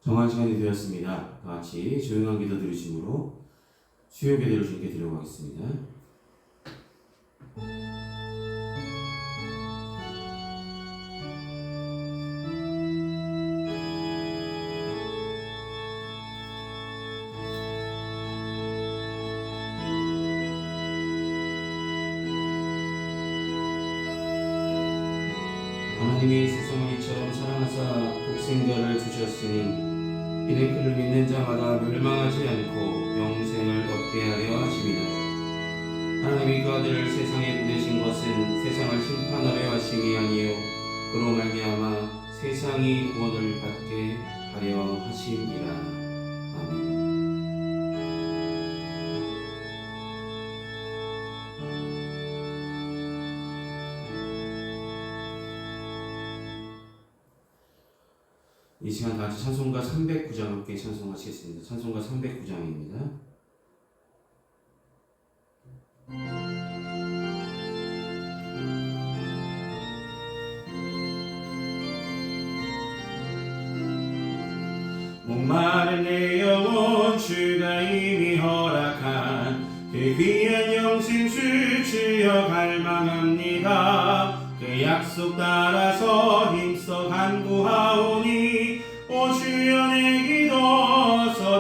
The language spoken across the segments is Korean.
정한 시간이 되었습니다. 다 같이 조용한 기도 드리심으로 수요 기도를 주님께 드리려고 하겠습니다. 하나님이 세상을 이처럼 사랑하사 독생자를 주셨으니 이는 그를 믿는 자마다 멸망하지 않고 영생을 얻게 하려 하심이라. 하나님이 그 아들을 세상에 보내신 것은 세상을 심판하려 하심이 아니요 그로 말미암아 세상이 구원을 받게 하려 하심이라. 아멘. 이 시간 같이 찬송가 309장 함께 찬송하시겠습니다. 찬송가 309장입니다. 목마른 내 영혼 주가 이미 허락한 그 귀한 영생수 주여 갈망합니다. 그 약속 따라서 힘써 간구하오니 오 주여 내 기도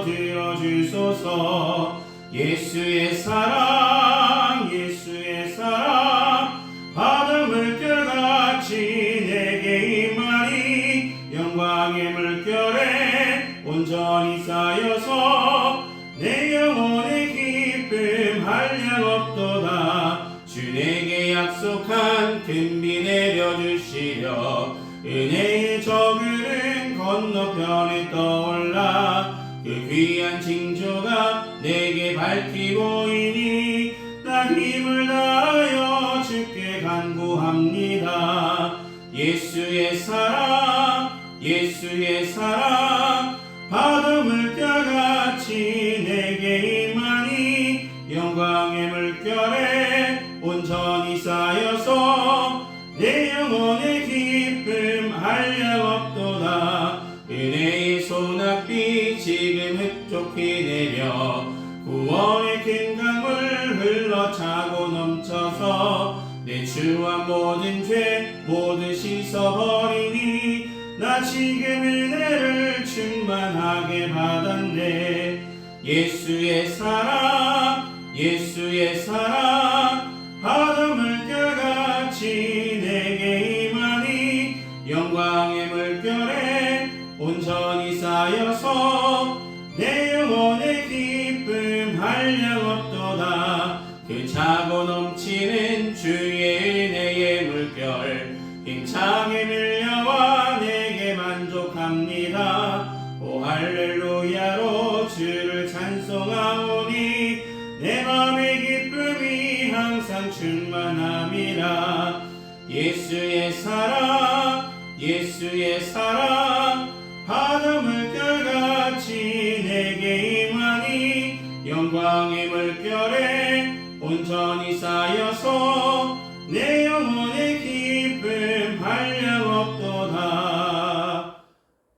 들어주소서. 예수의 사랑 예수의 사랑 바다 물결같이 내게 임하니 영광의 물결에 온전히 쌓여서 내 영혼의 기쁨 한량 없도다. 주 내게 약속한 금비 내려주시려 은혜의 저그른 건너편에 떠올라 그 귀한 징조가 내게 밝히 보이니 나 힘을 다하여 주께 간구합니다. 예수의 사랑 예수의 사랑 바다 물결같이 내게 임하니 영광의 물결에 온전히 쌓여서 내 영혼의 기쁨 한량 없도다. 은혜의 소낙비 지금 흡족히 내려 구원의 큰 강물 흘러 차고 넘쳐서 내 주와 모든 죄 모두 씻어버리니 나 지금 은혜를 충만하게 받았네. 예수의 사랑 예수의 사랑 바다 물결같이 내게 임하니 영광의 물결에 온전히 쌓여서 내 영혼의 기쁨 한량 없도다. 그 차고 넘치는 주의 은혜의 물결 힘차게 밀려와 내게 만족합니다. 오 할렐루야로 주를 찬송하오니 내 맘의 기쁨이 항상 충만함이라. 예수의 사랑 예수의 사랑 바다 물결같이 내게 임하니 영광의 물결에 온전히 쌓여서 내 영혼의 기쁨 한량 없도다.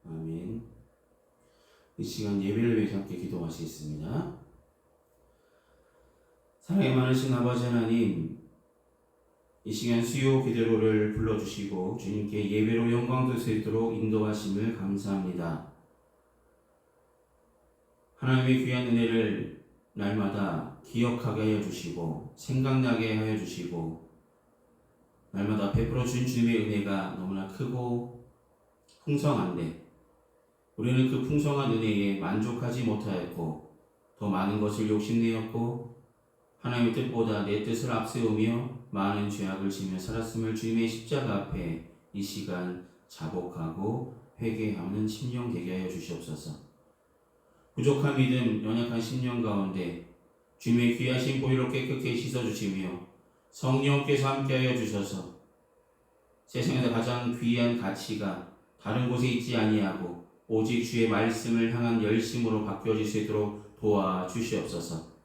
아멘. 이 시간 예배를 위해서 함께 기도하시겠습니다. 사랑이 많으신 아버지 하나님, 이 시간 수요 기도를 불러주시고 주님께 예배로 영광 돌 수 있도록 인도하심을 감사합니다. 하나님의 귀한 은혜를 날마다 기억하게 하여 주시고 생각나게 하여 주시고 날마다 베풀어 주신 주님의 은혜가 너무나 크고 풍성한데 우리는 그 풍성한 은혜에 만족하지 못하였고 더 많은 것을 욕심내었고 하나님의 뜻보다 내 뜻을 앞세우며 많은 죄악을 지며 살았음을 주님의 십자가 앞에 이 시간 자복하고 회개하는 심령 되게 하여 주시옵소서. 부족한 믿음, 연약한 심령 가운데 주님의 귀하신 보혈로 깨끗게 씻어주시며 성령께서 함께하여 주셔서 세상에서 가장 귀한 가치가 다른 곳에 있지 아니하고 오직 주의 말씀을 향한 열심으로 바뀌어질 수 있도록 도와주시옵소서.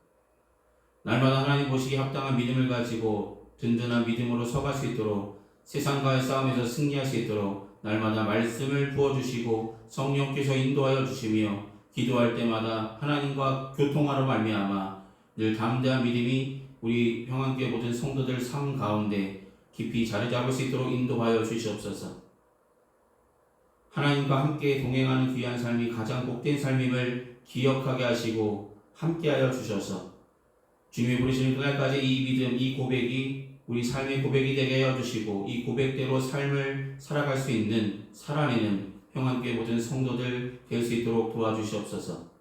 날마다 하나님 보시기에 합당한 믿음을 가지고 든든한 믿음으로 서갈 수 있도록 세상과의 싸움에서 승리할 수 있도록 날마다 말씀을 부어주시고 성령께서 인도하여 주시며 기도할 때마다 하나님과 교통하러 말미암아 늘 담대한 믿음이 우리 평안교회 모든 성도들 삶 가운데 깊이 자리 잡을 수 있도록 인도하여 주시옵소서. 하나님과 함께 동행하는 귀한 삶이 가장 복된 삶임을 기억하게 하시고 함께하여 주셔서 주님이 부르시는 그날까지 이 믿음, 이 고백이 우리 삶의 고백이 되게 하여 주시고 이 고백대로 삶을 살아갈 수 있는 살아내는 평안교회 모든 성도들 될 수 있도록 도와주시옵소서.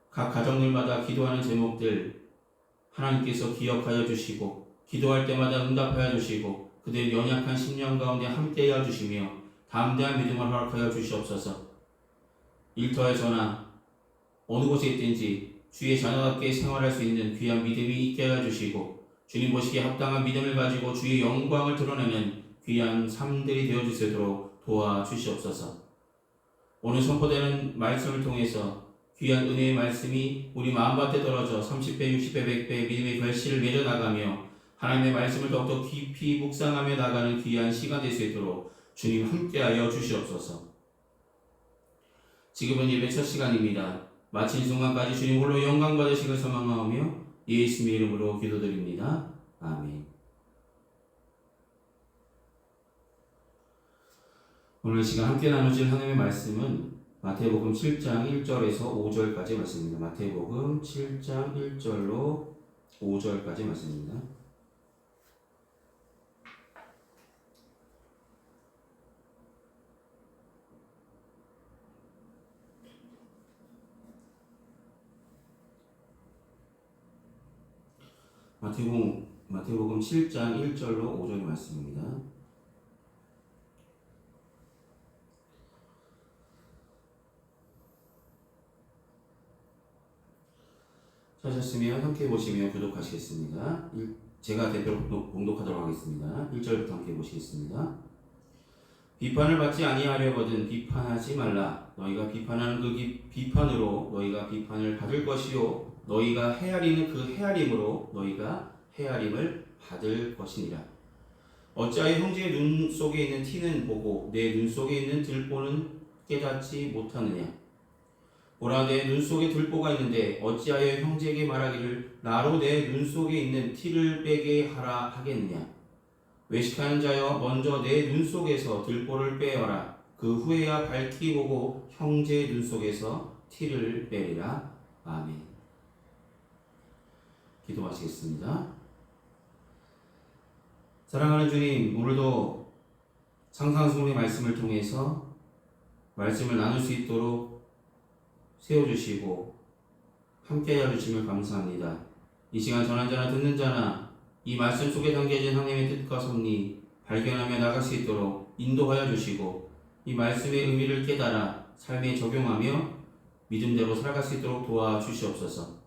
각 가정들마다 기도하는 제목들 하나님께서 기억하여 주시고 기도할 때마다 응답하여 주시고 그들의 연약한 심령 가운데 함께하여 주시며 담대한 믿음을 허락하여 주시옵소서. 일터에서나 어느 곳에 있든지 주의 자녀답게 생활할 수 있는 귀한 믿음이 있게 하여 주시고 주님 보시기에 합당한 믿음을 가지고 주의 영광을 드러내는 귀한 삶들이 되어 주시도록 도와주시옵소서. 오늘 선포되는 말씀을 통해서 귀한 은혜의 말씀이 우리 마음밭에 떨어져 30배, 60배, 100배 믿음의 결실을 맺어나가며 하나님의 말씀을 더욱더 깊이 묵상하며 나가는 귀한 시간 될 수 있도록 주님 함께하여 주시옵소서. 지금은 예배 첫 시간입니다. 마친 순간까지 주님 홀로 영광 받으시길 소망하오며 예수님의 이름으로 기도드립니다. 아멘. 오늘 시간 함께 나누실 하나님의 말씀은 마태복음 7장 1절에서 5절까지 말씀입니다. 마태복음 7장 1절로 5절까지 말씀입니다. 마태복음 7장 1절로 5절의 말씀입니다. 찾으셨으면 함께 보시며 교독하시겠습니다. 제가 대표로 봉독하도록 하겠습니다. 1절부터 함께 보시겠습니다. 비판을 받지 아니하려거든 비판하지 말라. 너희가 비판하는 그 비판으로 너희가 비판을 받을 것이요 너희가 헤아리는 그 헤아림으로 너희가 헤아림을 받을 것이니라. 어찌하여 형제의 눈 속에 있는 티는 보고 내 눈 속에 있는 들보는 깨닫지 못하느냐. 보라, 내 눈 속에 들보가 있는데 어찌하여 형제에게 말하기를 나로 내 눈 속에 있는 티를 빼게 하라 하겠느냐. 외식하는 자여, 먼저 내 눈 속에서 들보를 빼어라. 그 후에야 밝히 보고 형제의 눈 속에서 티를 빼리라. 아멘. 기도하시겠습니다. 사랑하는 주님, 오늘도 상상수훈의 말씀을 통해서 말씀을 나눌 수 있도록 세워주시고 함께하여 주심을 감사합니다. 이 시간 전한 자나 듣는 자나 이 말씀 속에 담겨진 하나님의 뜻과 섭리 발견하며 나갈 수 있도록 인도하여 주시고 이 말씀의 의미를 깨달아 삶에 적용하며 믿음대로 살아갈 수 있도록 도와주시옵소서.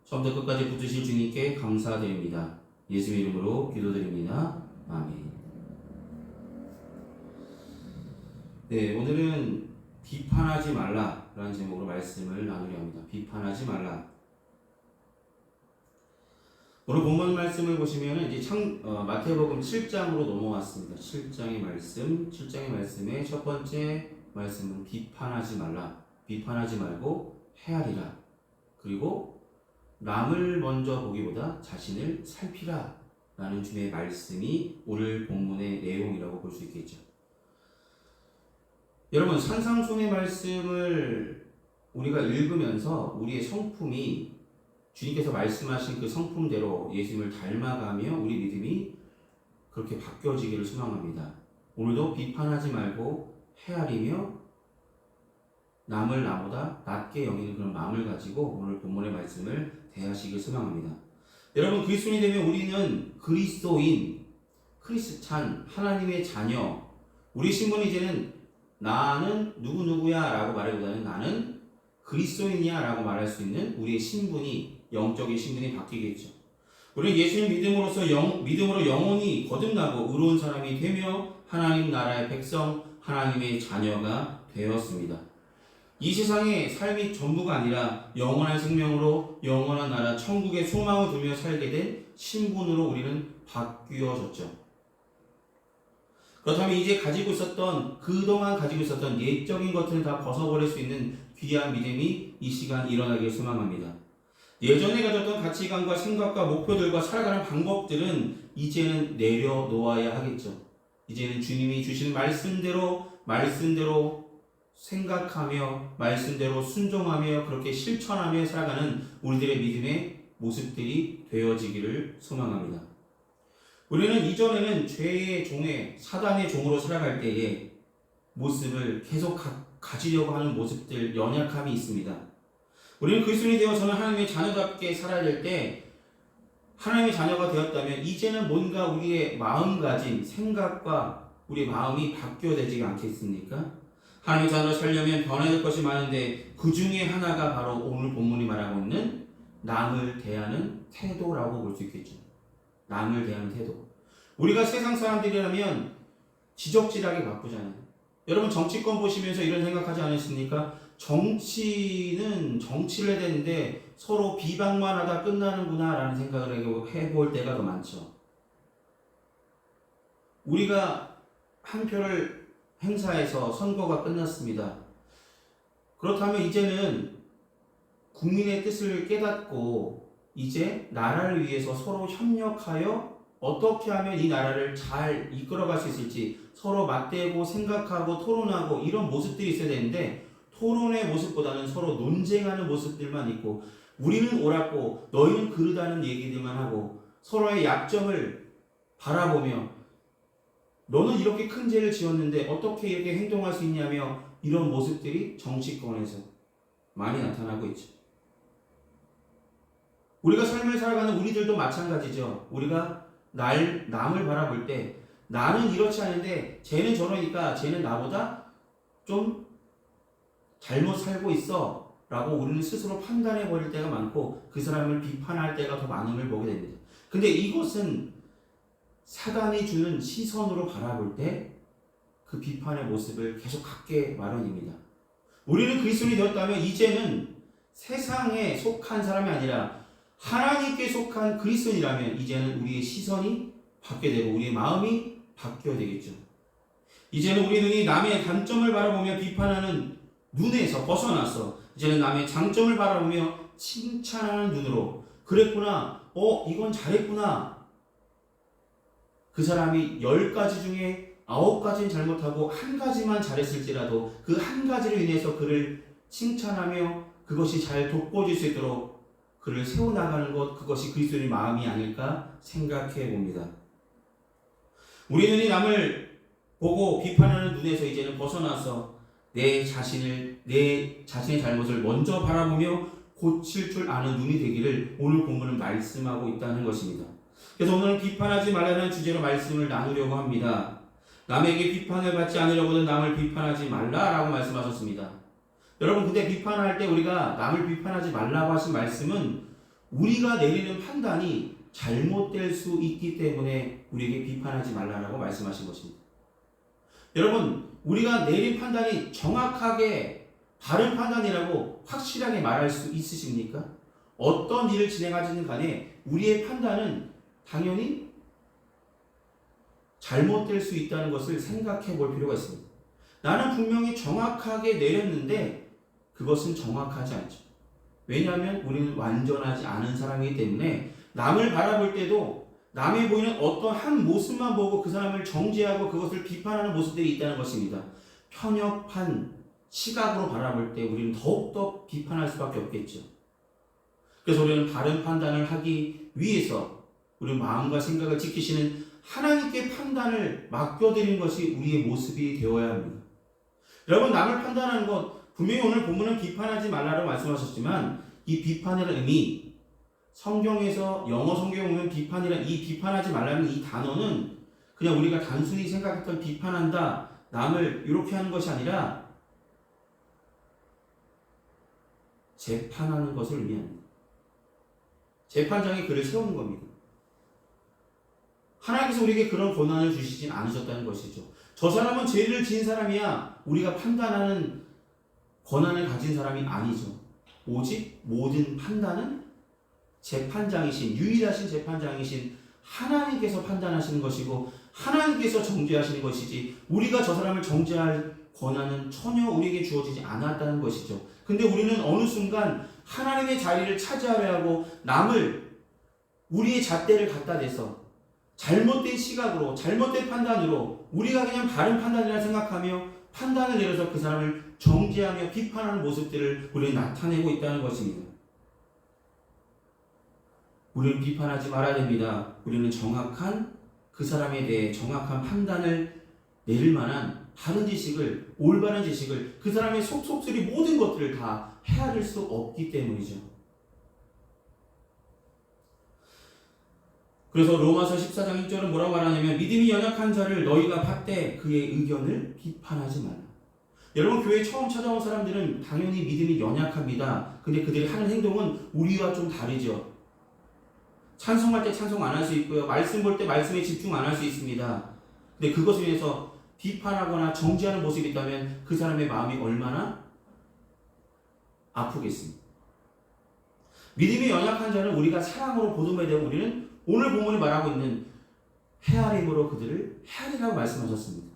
처음부터 끝까지 붙으실 주님께 감사드립니다. 예수의 이름으로 기도드립니다. 아멘. 네, 오늘은 비판하지 말라라는 제목으로 말씀을 나누려 합니다. 비판하지 말라. 오늘 본문 말씀을 보시면 이제 마태복음 7장으로 넘어왔습니다. 7장의 말씀의 첫 번째 말씀은 비판하지 말라. 비판하지 말고 헤아리라. 그리고 남을 먼저 보기보다 자신을 살피라 라는 주님의 말씀이 오늘 본문의 내용이라고 볼 수 있겠죠. 여러분, 산상수훈의 말씀을 우리가 읽으면서 우리의 성품이 주님께서 말씀하신 그 성품대로 예수님을 닮아가며 우리 믿음이 그렇게 바뀌어지기를 소망합니다. 오늘도 비판하지 말고 헤아리며 남을 나보다 낮게 여기는 그런 마음을 가지고 오늘 본문의 말씀을 대하시길 소망합니다. 여러분, 그리스도인이 되면 우리는 그리스도인, 크리스찬, 하나님의 자녀, 우리 신분이 이제는 나는 누구누구야 라고 말하기보다는 나는 그리스도인이야 라고 말할 수 있는 우리의 신분이, 영적인 신분이 바뀌겠죠. 우리는 예수님 믿음으로 영원히 거듭나고 의로운 사람이 되며 하나님 나라의 백성, 하나님의 자녀가 되었습니다. 이 세상의 삶이 전부가 아니라 영원한 생명으로 영원한 나라 천국의 소망을 두며 살게 된 신분으로 우리는 바뀌어졌죠. 그렇다면 이제 그동안 가지고 있었던 옛적인 것들을 다 벗어버릴 수 있는 귀한 믿음이 이 시간 일어나길 소망합니다. 예전에 가졌던 가치관과 생각과 목표들과 살아가는 방법들은 이제는 내려놓아야 하겠죠. 이제는 주님이 주신 말씀대로 생각하며 말씀대로 순종하며 그렇게 실천하며 살아가는 우리들의 믿음의 모습들이 되어지기를 소망합니다. 우리는 이전에는 죄의 종의 사단의 종으로 살아갈 때의 모습을 계속 가지려고 하는 모습들, 연약함이 있습니다. 우리는 그리스도인이 되어서는 하나님의 자녀답게 살아야 될 때 하나님의 자녀가 되었다면 이제는 뭔가 우리의 마음가짐, 생각과 우리의 마음이 바뀌어야 되지 않겠습니까? 하나님의 자녀로 살려면 변해야 될 것이 많은데 그 중에 하나가 바로 오늘 본문이 말하고 있는 남을 대하는 태도라고 볼 수 있겠죠. 남을 대하는 태도. 우리가 세상 사람들이라면 지적질하기 바쁘잖아요. 여러분 정치권 보시면서 이런 생각하지 않으십니까? 정치는 정치를 해야 되는데 서로 비방만 하다 끝나는구나 라는 생각을 해볼 때가 더 많죠. 우리가 한 표를 행사해서 선거가 끝났습니다. 그렇다면 이제는 국민의 뜻을 깨닫고 이제 나라를 위해서 서로 협력하여 어떻게 하면 이 나라를 잘 이끌어갈 수 있을지 서로 맞대고 생각하고 토론하고 이런 모습들이 있어야 되는데 토론의 모습보다는 서로 논쟁하는 모습들만 있고 우리는 옳았고 너희는 그르다는 얘기들만 하고 서로의 약점을 바라보며 너는 이렇게 큰 죄를 지었는데 어떻게 이렇게 행동할 수 있냐며 이런 모습들이 정치권에서 많이 나타나고 있죠. 우리가 삶을 살아가는 우리들도 마찬가지죠. 우리가 남을 바라볼 때 나는 이렇지 않은데 쟤는 저러니까 쟤는 나보다 좀 잘못 살고 있어 라고 우리는 스스로 판단해 버릴 때가 많고 그 사람을 비판할 때가 더 많음을 보게 됩니다. 근데 이것은 사단이 주는 시선으로 바라볼 때 그 비판의 모습을 계속 갖게 마련입니다. 우리는 그리스도인이 되었다면 이제는 세상에 속한 사람이 아니라 하나님께 속한 그리스도인이라면 이제는 우리의 시선이 바뀌게 되고 우리의 마음이 바뀌어야 되겠죠. 이제는 우리 눈이 남의 단점을 바라보며 비판하는 눈에서 벗어나서 이제는 남의 장점을 바라보며 칭찬하는 눈으로 그랬구나, 이건 잘했구나. 그 사람이 10가지 중에 9가지는 잘못하고 1가지만 잘했을지라도 그 1가지로 인해서 그를 칭찬하며 그것이 잘 돋보일 수 있도록 그를 세워나가는 것, 그것이 그리스도인의 마음이 아닐까 생각해 봅니다. 우리는 이 남을 보고 비판하는 눈에서 이제는 벗어나서 내 자신의 잘못을 먼저 바라보며 고칠 줄 아는 눈이 되기를 오늘 본문은 말씀하고 있다는 것입니다. 그래서 오늘은 비판하지 말라는 주제로 말씀을 나누려고 합니다. 남에게 비판을 받지 않으려고는 남을 비판하지 말라라고 말씀하셨습니다. 여러분 근데 비판할 때 우리가 남을 비판하지 말라고 하신 말씀은 우리가 내리는 판단이 잘못될 수 있기 때문에 우리에게 비판하지 말라라고 말씀하신 것입니다. 여러분 우리가 내린 판단이 정확하게 바른 판단이라고 확실하게 말할 수 있으십니까? 어떤 일을 진행하지는 간에 우리의 판단은 당연히 잘못될 수 있다는 것을 생각해 볼 필요가 있습니다. 나는 분명히 정확하게 내렸는데 그것은 정확하지 않죠. 왜냐하면 우리는 완전하지 않은 사람이기 때문에 남을 바라볼 때도 남이 보이는 어떤 한 모습만 보고 그 사람을 정죄하고 그것을 비판하는 모습들이 있다는 것입니다. 편협한 시각으로 바라볼 때 우리는 더욱더 비판할 수밖에 없겠죠. 그래서 우리는 바른 판단을 하기 위해서 우리 마음과 생각을 지키시는 하나님께 판단을 맡겨드린 것이 우리의 모습이 되어야 합니다. 여러분 남을 판단하는 것 분명히 오늘 본문은 비판하지 말라고 말씀하셨지만 이 비판의 의미 성경에서 영어 성경에 보면 비판이란 이 비판하지 말라는 이 단어는 그냥 우리가 단순히 생각했던 비판한다 남을 이렇게 하는 것이 아니라 재판하는 것을 의미합니다. 재판장이 그를 세우는 겁니다. 하나님께서 우리에게 그런 권한을 주시진 않으셨다는 것이죠. 저 사람은 죄를 지은 사람이야 우리가 판단하는 권한을 가진 사람이 아니죠. 오직 모든 판단은 재판장이신, 유일하신 재판장이신 하나님께서 판단하시는 것이고 하나님께서 정죄하시는 것이지 우리가 저 사람을 정죄할 권한은 전혀 우리에게 주어지지 않았다는 것이죠. 근데 우리는 어느 순간 하나님의 자리를 차지하려 하고 남을 우리의 잣대를 갖다 대서 잘못된 시각으로 잘못된 판단으로 우리가 그냥 바른 판단이라 생각하며 판단을 내려서 그 사람을 정죄하며 비판하는 모습들을 우리는 나타내고 있다는 것입니다. 우리는 비판하지 말아야 됩니다. 우리는 정확한 그 사람에 대해 정확한 판단을 내릴 만한 바른 지식을, 올바른 지식을, 그 사람의 속속들이 모든 것들을 다 헤아릴 수 없기 때문이죠. 그래서 로마서 14장 1절은 뭐라고 말하냐면 믿음이 연약한 자를 너희가 밭되 그의 의견을 비판하지 말라. 여러분, 교회에 처음 찾아온 사람들은 당연히 믿음이 연약합니다. 근데 그들이 하는 행동은 우리와 좀 다르죠. 찬송할 때 찬송 안 할 수 있고요. 말씀 볼 때 말씀에 집중 안 할 수 있습니다. 근데 그것을 위해서 비판하거나 정죄하는 모습이 있다면 그 사람의 마음이 얼마나 아프겠습니까? 믿음이 연약한 자는 우리가 사랑으로 보듬어야 되고 우리는 오늘 본문이 말하고 있는 헤아림으로 그들을 헤아리라고 말씀하셨습니다.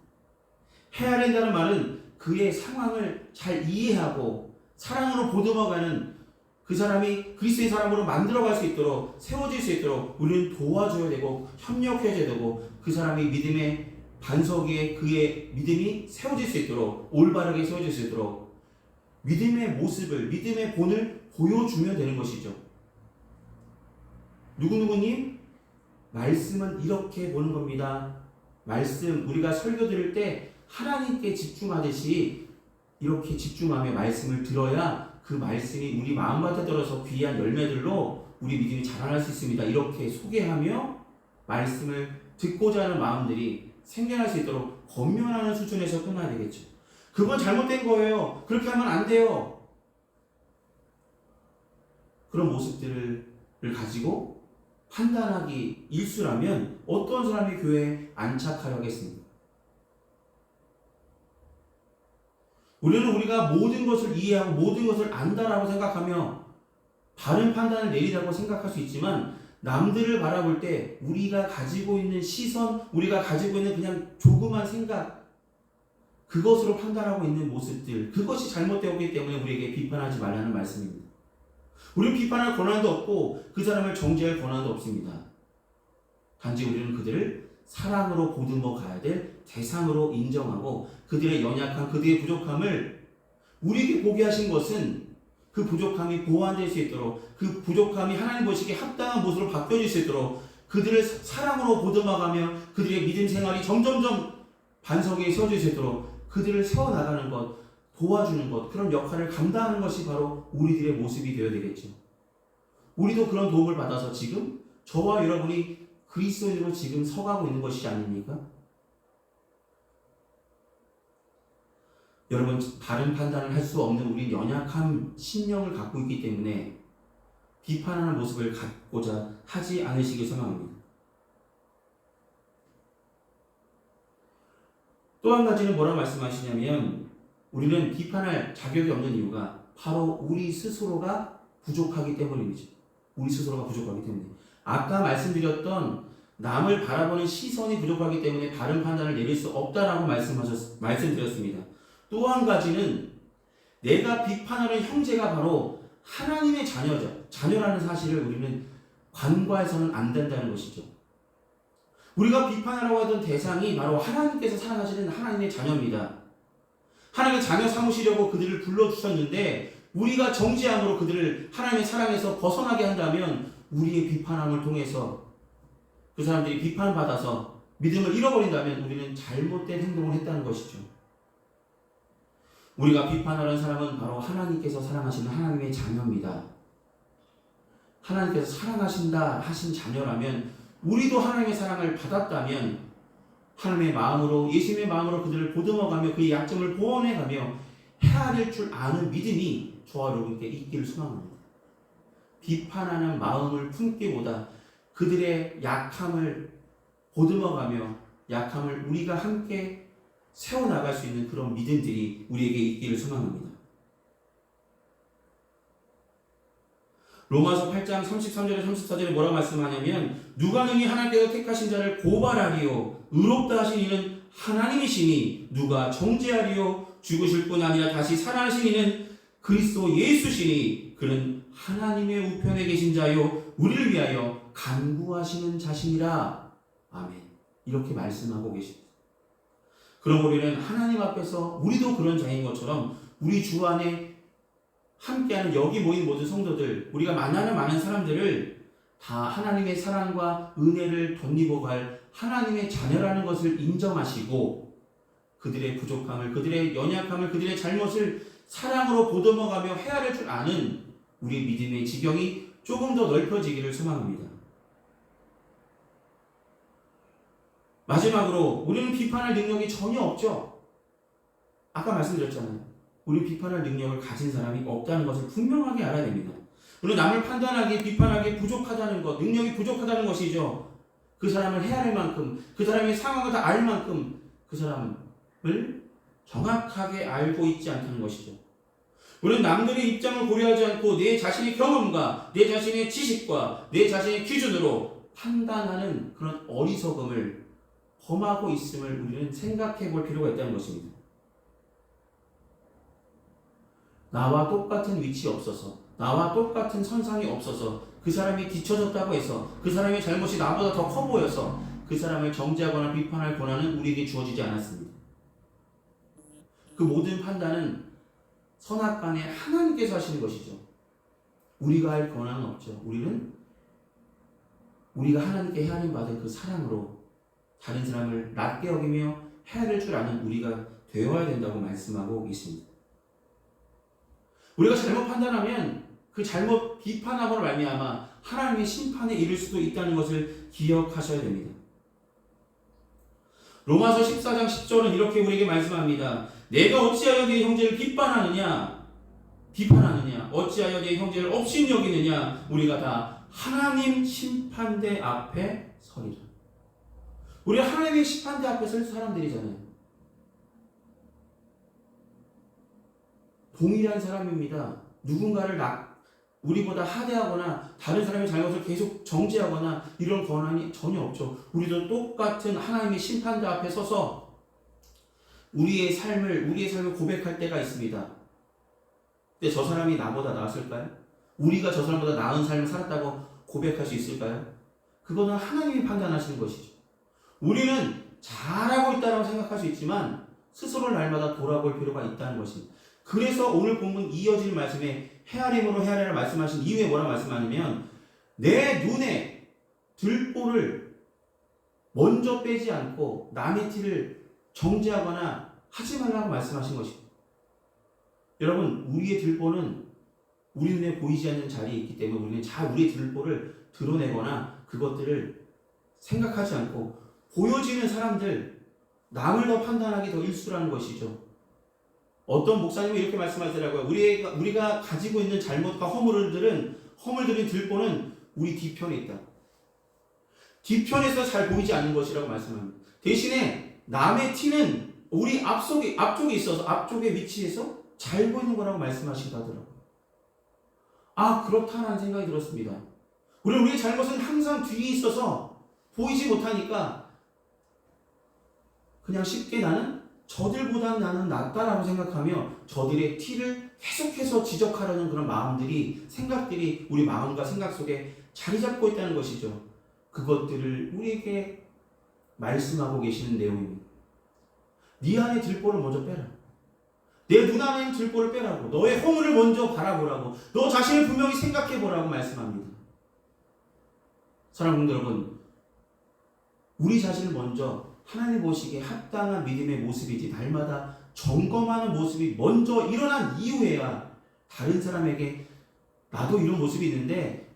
헤아린다는 말은 그의 상황을 잘 이해하고 사랑으로 보듬어가는 그 사람이 그리스도의 사람으로 만들어갈 수 있도록 세워질 수 있도록 우리는 도와줘야 되고 협력해줘야 되고 그 사람이 믿음의 반석 위에 그의 믿음이 세워질 수 있도록 올바르게 세워질 수 있도록 믿음의 모습을 믿음의 본을 보여주면 되는 것이죠. 누구누구님 말씀은 이렇게 보는 겁니다. 말씀 우리가 설교 들을 때 하나님께 집중하듯이 이렇게 집중하며 말씀을 들어야 그 말씀이 우리 마음밭에 떨어서 귀한 열매들로 우리 믿음이 자라날 수 있습니다. 이렇게 소개하며 말씀을 듣고자 하는 마음들이 생겨날 수 있도록 권면하는 수준에서 끝나야 되겠죠. 그건 잘못된 거예요. 그렇게 하면 안 돼요. 그런 모습들을 가지고 판단하기 일수라면 어떤 사람이 교회에 안착하려 하겠습니까? 우리는 우리가 모든 것을 이해하고 모든 것을 안다라고 생각하며 바른 판단을 내리라고 생각할 수 있지만 남들을 바라볼 때 우리가 가지고 있는 시선, 우리가 가지고 있는 그냥 조그만 생각 그것으로 판단하고 있는 모습들 그것이 잘못되었기 때문에 우리에게 비판하지 말라는 말씀입니다. 우리는 비판할 권한도 없고 그 사람을 정죄할 권한도 없습니다. 단지 우리는 그들을 사랑으로 보듬어 가야 될 대상으로 인정하고 그들의 연약함, 그들의 부족함을 우리에게 보게 하신 것은 그 부족함이 보완될 수 있도록 그 부족함이 하나님 보시기에 합당한 모습으로 바뀌어질 수 있도록 그들을 사랑으로 보듬어가며 그들의 믿음 생활이 점점점 반석 위에 세워질 수 있도록 그들을 세워나가는 것, 도와주는 것, 그런 역할을 감당하는 것이 바로 우리들의 모습이 되어야 되겠죠. 우리도 그런 도움을 받아서 지금 저와 여러분이 그리스도인으로 지금 서가고 있는 것이 아닙니까? 여러분, 바른 판단을 할 수 없는 우리 연약한 심령을 갖고 있기 때문에 비판하는 모습을 갖고자 하지 않으시길 소망합니다. 또 한 가지는 뭐라고 말씀하시냐면 우리는 비판할 자격이 없는 이유가 바로 우리 스스로가 부족하기 때문이죠. 우리 스스로가 부족하기 때문에. 아까 말씀드렸던 남을 바라보는 시선이 부족하기 때문에 바른 판단을 내릴 수 없다라고 말씀드렸습니다. 또 한 가지는 내가 비판하는 형제가 바로 하나님의 자녀라는 사실을 우리는 간과해서는 안 된다는 것이죠. 우리가 비판하라고 하던 대상이 바로 하나님께서 사랑하시는 하나님의 자녀입니다. 하나님의 자녀 삼으시려고 그들을 불러주셨는데 우리가 정죄함으로 그들을 하나님의 사랑에서 벗어나게 한다면 우리의 비판함을 통해서 그 사람들이 비판받아서 믿음을 잃어버린다면 우리는 잘못된 행동을 했다는 것이죠. 우리가 비판하는 사람은 바로 하나님께서 사랑하시는 하나님의 자녀입니다. 하나님께서 사랑하신다 하신 자녀라면 우리도 하나님의 사랑을 받았다면 하나님의 마음으로 예수님의 마음으로 그들을 보듬어가며 그의 약점을 보완해가며 헤아릴 줄 아는 믿음이 저와 여러분께 있기를 소망합니다. 비판하는 마음을 품기보다 그들의 약함을 보듬어가며 약함을 우리가 함께 세워나갈 수 있는 그런 믿음들이 우리에게 있기를 소망합니다. 로마서 8장 33절에 34절에 뭐라고 말씀하냐면 누가 능히 하나님께서 택하신 자를 고발하리요 의롭다 하신 이는 하나님이시니 누가 정죄하리요 죽으실 뿐 아니라 다시 살아나신 이는 그리스도 예수시니 그는 하나님의 우편에 계신 자요 우리를 위하여 간구하시는 자신이라. 아멘. 이렇게 말씀하고 계십니다. 그럼 우리는 하나님 앞에서 우리도 그런 자인 것처럼 우리 주 안에 함께하는 여기 모인 모든 성도들, 우리가 만나는 많은 사람들을 다 하나님의 사랑과 은혜를 덧입어갈 하나님의 자녀라는 것을 인정하시고 그들의 부족함을, 그들의 연약함을, 그들의 잘못을 사랑으로 보듬어가며 헤아릴 줄 아는 우리 믿음의 지경이 조금 더 넓혀지기를 소망합니다. 마지막으로 우리는 비판할 능력이 전혀 없죠. 아까 말씀드렸잖아요. 우리 비판할 능력을 가진 사람이 없다는 것을 분명하게 알아야 됩니다. 우리는 남을 판단하기, 비판하기 부족하다는 것, 능력이 부족하다는 것이죠. 그 사람을 헤아릴 만큼, 그 사람의 상황을 다 알 만큼 그 사람을 정확하게 알고 있지 않다는 것이죠. 우리는 남들의 입장을 고려하지 않고 내 자신의 경험과 내 자신의 지식과 내 자신의 기준으로 판단하는 그런 어리석음을 범하고 있음을 우리는 생각해 볼 필요가 있다는 것입니다. 나와 똑같은 위치 없어서, 나와 똑같은 선상이 없어서 그 사람이 뒤처졌다고 해서 그 사람의 잘못이 나보다 더 커 보여서 그 사람을 정죄하거나 비판할 권한은 우리에게 주어지지 않았습니다. 그 모든 판단은 선악간에 하나님께서 하시는 것이죠. 우리가 할 권한은 없죠. 우리는 우리가 하나님께 헤아림 받은 그 사랑으로 다른 사람을 낮게 여기며 헤아릴 줄 아는 우리가 되어야 된다고 말씀하고 있습니다. 우리가 잘못 판단하면 그 잘못 비판하고는 말미암아 하나님의 심판에 이를 수도 있다는 것을 기억하셔야 됩니다. 로마서 14장 10절은 이렇게 우리에게 말씀합니다. 내가 어찌하여 네 형제를 비판하느냐? 어찌하여 네 형제를 업신여기느냐? 우리가 다 하나님 심판대 앞에 서리라. 우리 하나님의 심판대 앞에 설 사람들이잖아요. 동일한 사람입니다. 누군가를 우리보다 하대하거나 다른 사람의 잘못을 계속 정죄하거나 이런 권한이 전혀 없죠. 우리도 똑같은 하나님의 심판대 앞에 서서 우리의 삶을 고백할 때가 있습니다. 근데 저 사람이 나보다 나았을까요? 우리가 저 사람보다 나은 삶을 살았다고 고백할 수 있을까요? 그거는 하나님이 판단하시는 것이죠. 우리는 잘하고 있다고 생각할 수 있지만 스스로를 날마다 돌아볼 필요가 있다는 것입니다. 그래서 오늘 본문 이어질 말씀에 헤아림으로 헤아리라 말씀하신 이후에 뭐라 말씀하냐면 내 눈에 들보를 먼저 빼지 않고 남의 티를 정죄하거나 하지 말라고 말씀하신 것입니다. 여러분, 우리의 들보는 우리 눈에 보이지 않는 자리에 있기 때문에 우리는 우리의 들보를 드러내거나 그것들을 생각하지 않고 보여지는 사람들, 남을 더 판단하기 더 일수라는 것이죠. 어떤 목사님이 이렇게 말씀하시더라고요. 우리가 가지고 있는 잘못과 허물들은 들보는 우리 뒤편에 있다. 뒤편에서 잘 보이지 않는 것이라고 말씀합니다. 대신에 남의 티는 우리 앞쪽에 있어서 앞쪽에 위치해서 잘 보이는 거라고 말씀하시기도 하더라고요. 아, 그렇다는 생각이 들었습니다. 우리의 잘못은 항상 뒤에 있어서 보이지 못하니까 그냥 쉽게 저들보다 나는 낫다라고 생각하며 저들의 티를 계속해서 지적하려는 그런 생각들이 우리 마음과 생각 속에 자리 잡고 있다는 것이죠. 그것들을 우리에게 말씀하고 계시는 내용입니다. 네 안에 들보를 먼저 빼라. 내 눈 안에 들보를 빼라고. 너의 허물을 먼저 바라보라고. 너 자신을 분명히 생각해보라고 말씀합니다. 사랑하는 여러분, 우리 자신을 먼저 하나님 보시기에 합당한 믿음의 모습이지 날마다 점검하는 모습이 먼저 일어난 이후에야 다른 사람에게 나도 이런 모습이 있는데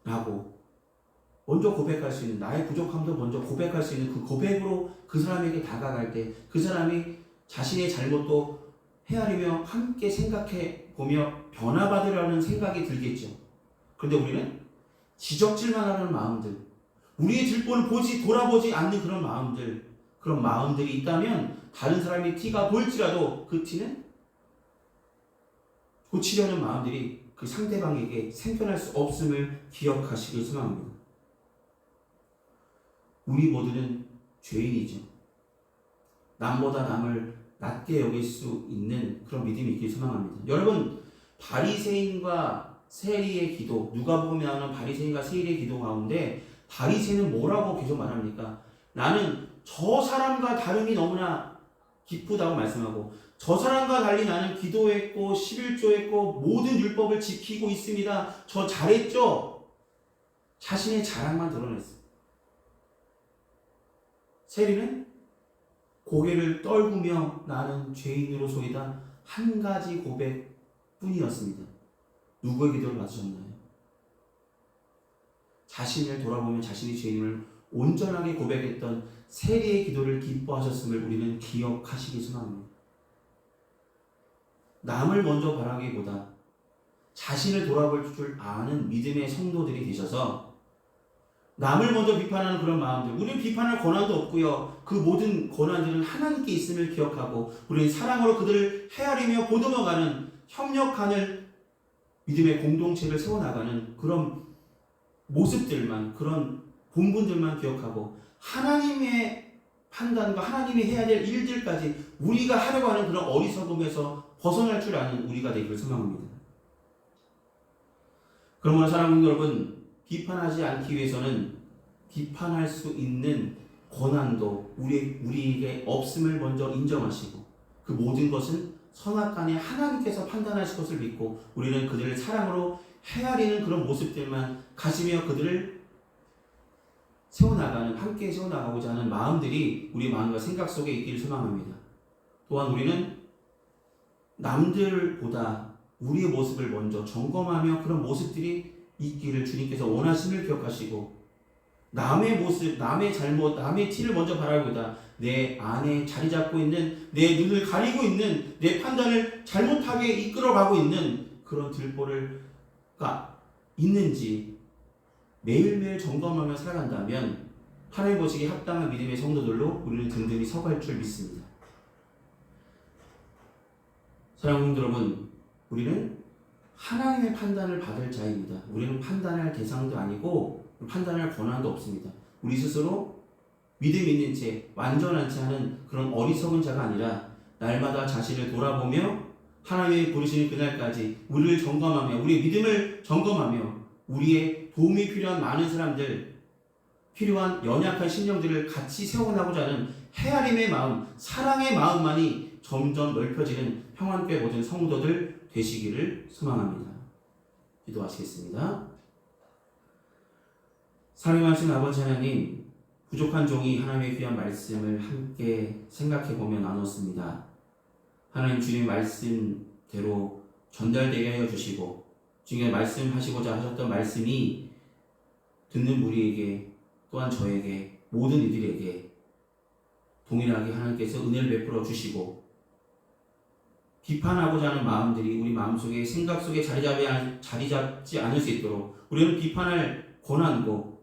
라고 먼저 고백할 수 있는, 나의 부족함도 먼저 고백할 수 있는 그 고백으로 그 사람에게 다가갈 때 그 사람이 자신의 잘못도 헤아리며 함께 생각해 보며 변화받으려는 생각이 들겠죠. 그런데 우리는 지적질만 하는 마음들, 우리의 들보를 돌아보지 않는 그런 마음들이 있다면 다른 사람의 티가 보일지라도 그 티는 고치려는 마음들이 그 상대방에게 생존할 수 없음을 기억하시길 소망합니다. 우리 모두는 죄인이죠. 남보다 남을 낮게 여길 수 있는 그런 믿음이 있길 소망합니다. 여러분, 바리새인과 세리의 기도, 누가복음에 나오는 바리새인과 세리의 기도 가운데 바리새인은 뭐라고 계속 말합니까? 나는 저 사람과 다름이 너무나 기쁘다고 말씀하고, 저 사람과 달리 나는 기도했고 11조했고 모든 율법을 지키고 있습니다. 저 잘했죠? 자신의 자랑만 드러냈어요. 세리는 고개를 떨구며 나는 죄인으로소이다 한 가지 고백뿐이었습니다. 누구의 기도를 받으셨나요? 자신을 돌아보며 자신이 죄인임을 온전하게 고백했던 세리의 기도를 기뻐하셨음을 우리는 기억하시기 소망합니다. 남을 먼저 바라기보다 자신을 돌아볼 줄 아는 믿음의 성도들이 되셔서 남을 먼저 비판하는 그런 마음들, 우리는 비판할 권한도 없고요. 그 모든 권한들은 하나님께 있음을 기억하고 우리는 사랑으로 그들을 헤아리며 보듬어가는, 협력하는 믿음의 공동체를 세워나가는 그런 모습들만, 그런 본분들만 기억하고 하나님의 판단과 하나님이 해야 될 일들까지 우리가 하려고 하는 그런 어리석음에서 벗어날 줄 아는 우리가 되기를 소망합니다. 그러므로 사랑하는 여러분, 비판하지 않기 위해서는 비판할 수 있는 권한도 우리에게 없음을 먼저 인정하시고, 그 모든 것은 선악간에 하나님께서 판단하실 것을 믿고 우리는 그들을 사랑으로 헤아리는 그런 모습들만 가지며 그들을 세워나가는, 함께 세워나가고자 하는 마음들이 우리 마음과 생각 속에 있기를 소망합니다. 또한 우리는 남들보다 우리의 모습을 먼저 점검하며 그런 모습들이 있기를 주님께서 원하심을 기억하시고, 남의 모습, 남의 잘못, 남의 티를 먼저 바라보다 내 안에 자리 잡고 있는, 내 눈을 가리고 있는, 내 판단을 잘못하게 이끌어가고 있는 그런 들보가 있는지 매일매일 점검하며 살아간다면 하나님 보시기에 합당한 믿음의 성도들로 우리는 든든히 서갈 줄 믿습니다. 사랑하는 여러분, 우리는 하나님의 판단을 받을 자입니다. 우리는 판단할 대상도 아니고 판단할 권한도 없습니다. 우리 스스로 믿음 있는 채, 완전한 채 하는 그런 어리석은 자가 아니라 날마다 자신을 돌아보며 하나님의 부르시는 그날까지 우리를 점검하며, 우리의 믿음을 점검하며 우리의 도움이 필요한 많은 사람들, 필요한 연약한 심령들을 같이 세워나가고자 하는 헤아림의 마음, 사랑의 마음만이 점점 넓혀지는 평안교회 모든 성도들 되시기를 소망합니다. 기도하시겠습니다. 사랑하신 아버지 하나님, 부족한 종이 하나님의 귀한 말씀을 함께 생각해보며 나눴습니다. 하나님, 주님 말씀대로 전달되게 하여 주시고, 주님의 말씀하시고자 하셨던 말씀이 듣는 우리에게, 또한 저에게, 모든 이들에게 동일하게 하나님께서 은혜를 베풀어 주시고, 비판하고자 하는 마음들이 우리 마음속에, 생각 속에 자리 잡지 않을 수 있도록 우리는 비판할 권한고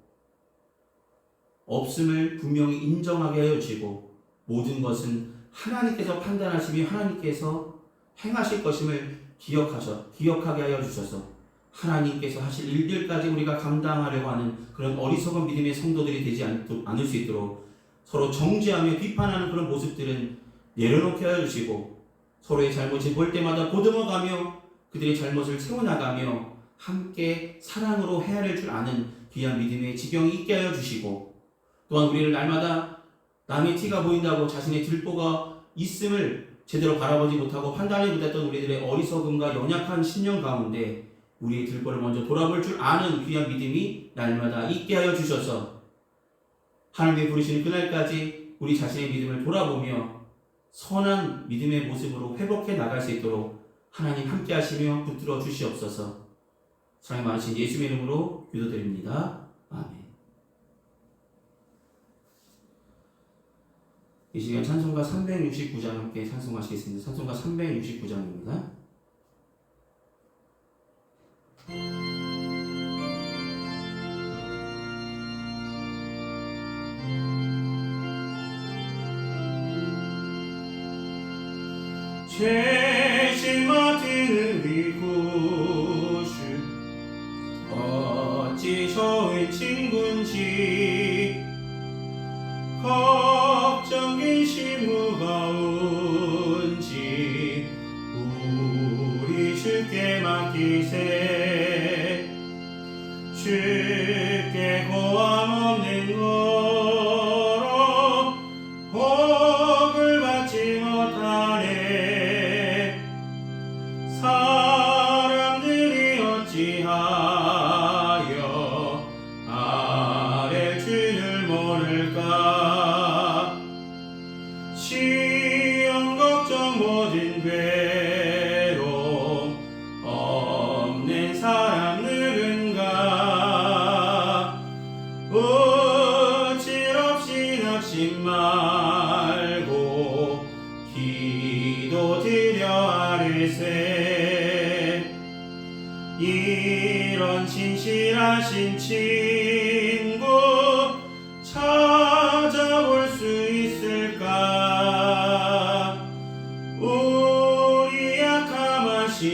없음을 분명히 인정하게 하여 주시고, 모든 것은 하나님께서 판단하시며 하나님께서 행하실 것임을 기억하게 하여 주셔서 하나님께서 하실 일들까지 우리가 감당하려고 하는 그런 어리석은 믿음의 성도들이 되지 않을 수 있도록 서로 정죄하며 비판하는 그런 모습들은 내려놓게 하여 주시고, 서로의 잘못을 볼 때마다 보듬어가며 그들의 잘못을 세워나가며 함께 사랑으로 헤아릴 줄 아는 귀한 믿음의 지경이 있게 하여 주시고, 또한 우리를 날마다 남의 티가 보인다고 자신의 들보가 있음을 제대로 바라보지 못하고 판단을 못했던 우리들의 어리석음과 연약한 신령 가운데 우리의 들보를 먼저 돌아볼 줄 아는 귀한 믿음이 날마다 있게 하여 주셔서 하나님의 부르시는 그날까지 우리 자신의 믿음을 돌아보며 선한 믿음의 모습으로 회복해 나갈 수 있도록 하나님 함께 하시며 붙들어 주시옵소서. 사랑이 많으신 예수의 이름으로 기도드립니다. 아멘. 이 시간 찬송가 369장 함께 찬송하시겠습니다. 찬송가 369장입니다. 죄짐 맡은 이곳 어찌 좋은 친군지 걱정 근심 무거운지 우리 주께 맡기세. 주께 고함 없는 거로 복을 받지 못하네. 사람들이 어찌하여 아랠 줄을 모를까. 시험 걱정 모든 괴로움 없는 사람 누군가. 우칠없이 낙심 말고 기도드려 아뢰세. 이런 진실하신 친구 찾아볼 수 있을까. 우리 약함하시오니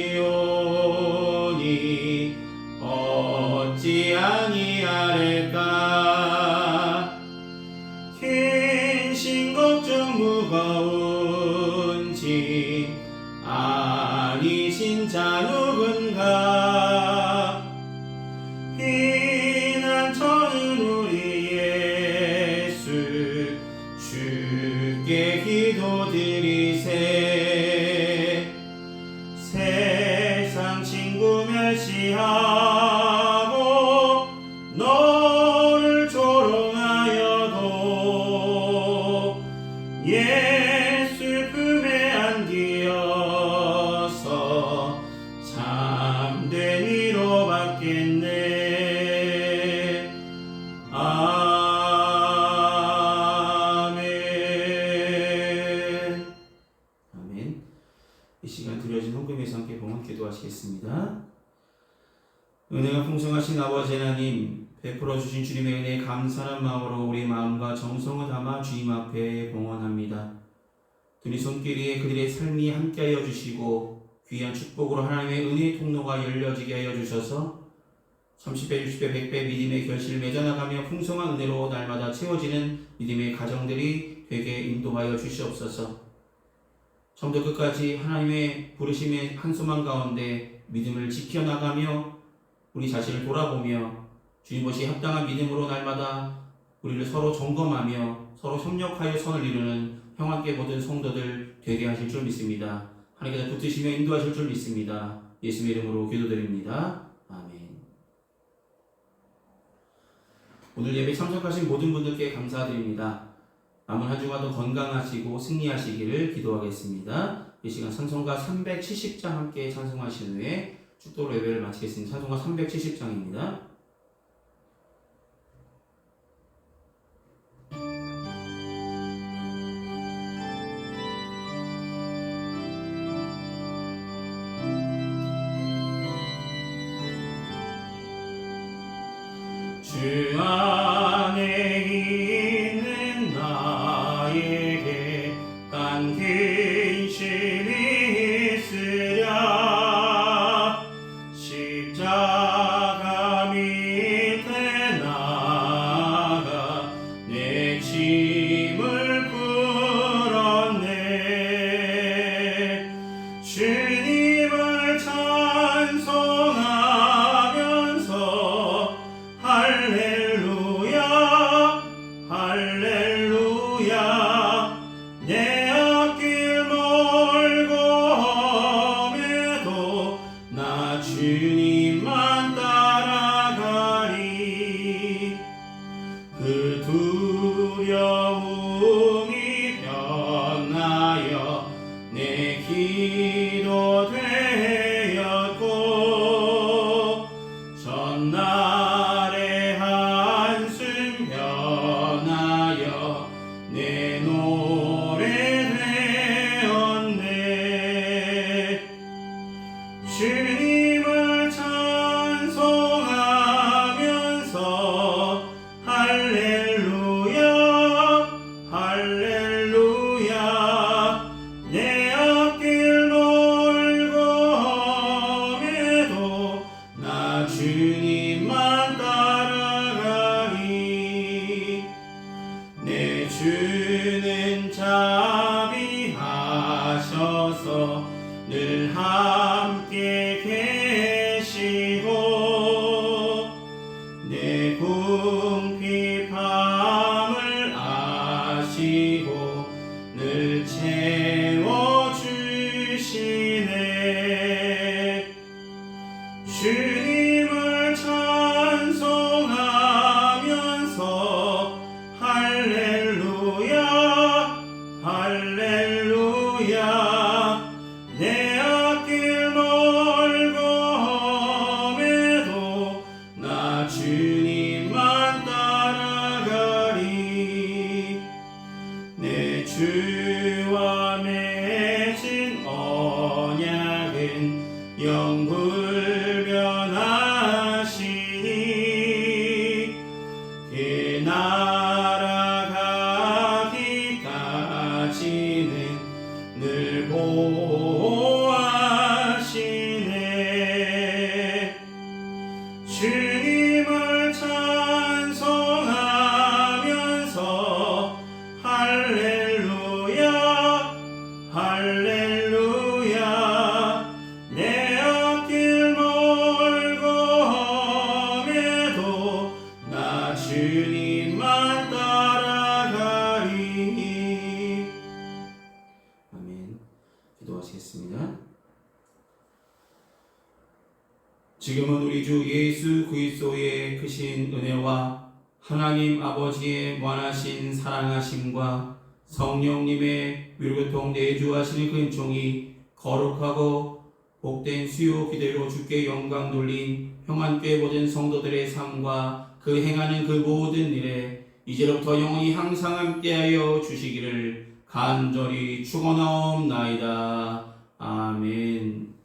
어찌 아니하릴까. 근심 걱정 무거운지 아니신 자 누군가. 피난처는 우리 예수 주께 기도드리세. 세상 친구 멸시하고 너를 조롱하여도 예수 품에 안기어서 참된 위로 받겠네. 아멘. 아멘. 이 시간 드려진 헌금에서 함께 봉헌 기도하시겠습니다. 은혜가 풍성하신 아버지 하나님, 베풀어 주신 주님의 은혜에 감사한 마음으로 우리 마음과 정성을 담아 주님 앞에 봉헌합니다. 그들의 손길에 그들의 삶이 함께하여 주시고 귀한 축복으로 하나님의 은혜의 통로가 열려지게 하여 주셔서 30배, 60배, 100배 믿음의 결실을 맺어나가며 풍성한 은혜로 날마다 채워지는 믿음의 가정들이 되게 인도하여 주시옵소서. 처음부터 끝까지 하나님의 부르심의 한소망 가운데 믿음을 지켜나가며 우리 자신을 돌아보며 주님 것이 합당한 믿음으로 날마다 우리를 서로 점검하며 서로 협력하여 선을 이루는 평안께 모든 성도들 되게 하실 줄 믿습니다. 하나님께서 붙드시며 인도하실 줄 믿습니다. 예수의 이름으로 기도드립니다. 아멘. 오늘 예배 참석하신 모든 분들께 감사드립니다. 남은 한 주간도 건강하시고 승리하시기를 기도하겠습니다. 이 시간 찬송가 370장 함께 찬송하신 후에 축도로 예배를 마치겠습니다. 찬송가 370장입니다. 주 안에 있는 나에게 딴 근심이 있으랴. 십자가 밑에 나가 내 짐을 풀었네. 주님을 찬송하면서 할렐루야 할렐루야. 내 앞길 멀고 험해도 나 주님만 따라가리. 그 두려움이 변하여 내 기도 되었고 전날의 한숨 변하여 내 주는 자비하셔서 늘 함께 계시고 내 궁핍함을 아시고 늘 채워주시네. 주님을 찬송하면서 할렐루야 할렐루야. 내 앞길 멀고 험해도 나 주님만 따라가리. 내 주와 맺은 언약은 영불변하시니 그 날아가기까지는 늘 보호하시네. 주님을 찬송하면서 할렐루야 할렐루야. 내 앞길 멀고 험해도 나 주님만 따라가리. 아멘. 기도하시겠습니다. 지금은 우리 주 예수 그리스도의 크신 은혜와 하나님 아버지의 무한하신 사랑하심과 성령님의 위로교통 내주하시는 그 은총이 거룩하고 복된 수요 기대로 주께 영광 돌린 평안교회 모든 성도들의 삶과 그 행하는 그 모든 일에 이제로부터 영원히 항상 함께하여 주시기를 간절히 축원하옵나이다. 아멘.